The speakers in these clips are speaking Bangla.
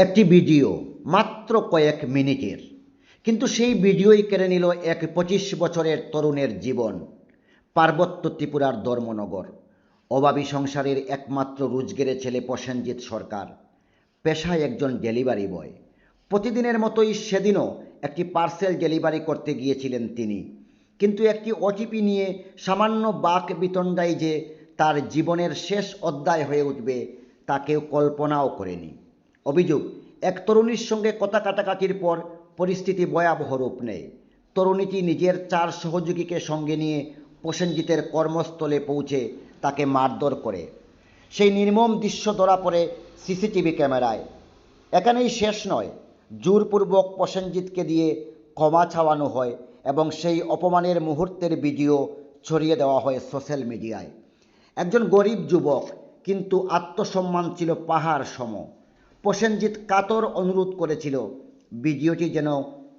একটি ভিডিও মাত্র কয়েক মিনিটের, কিন্তু সেই ভিডিওই কেড়ে নিল এক ২৫ বছরের তরুণের জীবন। পার্বত্য ত্রিপুরার ধর্মনগর। অভাবী সংসারের একমাত্র রোজগেরে ছেলে প্রসেনজিৎ সরকার, পেশায় একজন ডেলিভারি বয়। প্রতিদিনের মতোই সেদিনও একটি পার্সেল ডেলিভারি করতে গিয়েছিলেন তিনি, কিন্তু একটি ওটিপি নিয়ে সামান্য বাক বিতণ্ডায় যে তার জীবনের শেষ অধ্যায় হয়ে উঠবে তা কেউ কল্পনাও করেনি। অভিযোগ, এক তরুণীর সঙ্গে কথা কাটাকাটির পর পরিস্থিতি ভয়াবহ রূপ নেয়। তরুণীটি নিজের 4 সহযোগীকে সঙ্গে নিয়ে প্রসেনজিতের কর্মস্থলে পৌঁছে তাকে মারধর করে। সেই নির্মম দৃশ্য ধরা পড়ে সিসিটিভি ক্যামেরায়। এখানেই শেষ নয়, জোরপূর্বক প্রসেনজিৎকে দিয়ে ক্ষমা চাওয়ানো হয় এবং সেই অপমানের মুহূর্তের ভিডিও ছড়িয়ে দেওয়া হয় সোশ্যাল মিডিয়ায়। একজন গরিব যুবক, কিন্তু আত্মসম্মান ছিল পাহাড় সম। প্রসেনজিৎ কাতর অনুরোধ করেছিল ভিডিওটি যেন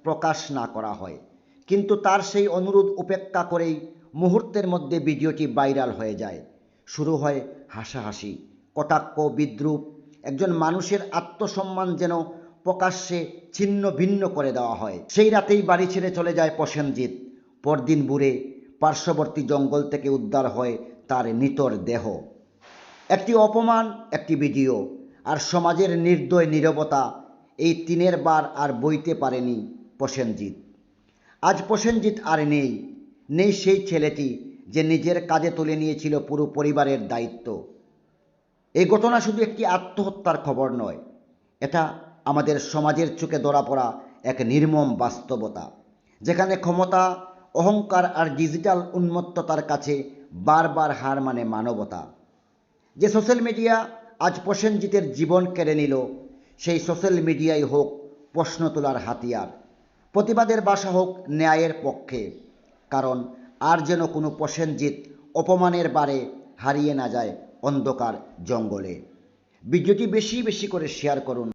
প্রকাশ না করা হয়, কিন্তু তার সেই অনুরোধ উপেক্ষা করেই মুহূর্তের মধ্যে ভিডিওটি ভাইরাল হয়ে যায়। শুরু হয় হাসাহাসি, কটাক্ষ, বিদ্রূপ। একজন মানুষের আত্মসম্মান যেন প্রকাশ্যে ছিন্ন ভিন্ন করে দেওয়া হয়। সেই রাতেই বাড়ি ছেড়ে চলে যায় প্রসেনজিৎ। পরদিন ভোরে পার্শ্ববর্তী জঙ্গল থেকে উদ্ধার হয় তার নিথর দেহ। একটি অপমান, একটি ভিডিও, আর সমাজের নির্দয় নীরবতা, এই তিনের বার আর বইতে পারেনি প্রসেনজিৎ। আজ প্রসেনজিৎ আর নেই। নেই সেই ছেলেটি যে নিজের কাঁধে তুলে নিয়েছিল পুরো পরিবারের দায়িত্ব। এই ঘটনা শুধু একটি আত্মহত্যার খবর নয়, এটা আমাদের সমাজের চোখে ধরা পড়া এক নির্মম বাস্তবতা, যেখানে ক্ষমতা, অহংকার আর ডিজিটাল উন্মত্ততার কাছে বারবার হার মানে মানবতা। যে সোশ্যাল মিডিয়া আজ প্রসেনজিতের জীবন কেড়ে নিল, সেই সোশ্যাল মিডিয়াই হোক প্রশ্ন তোলার হাতিয়ার, প্রতিবাদের ভাষা হোক ন্যায়ের পক্ষে। কারণ আর যেন কোনো প্রসেনজিৎ অপমানের বারে হারিয়ে না যায় অন্ধকার জঙ্গলে। ভিডিওটি বেশি বেশি করে শেয়ার করুন।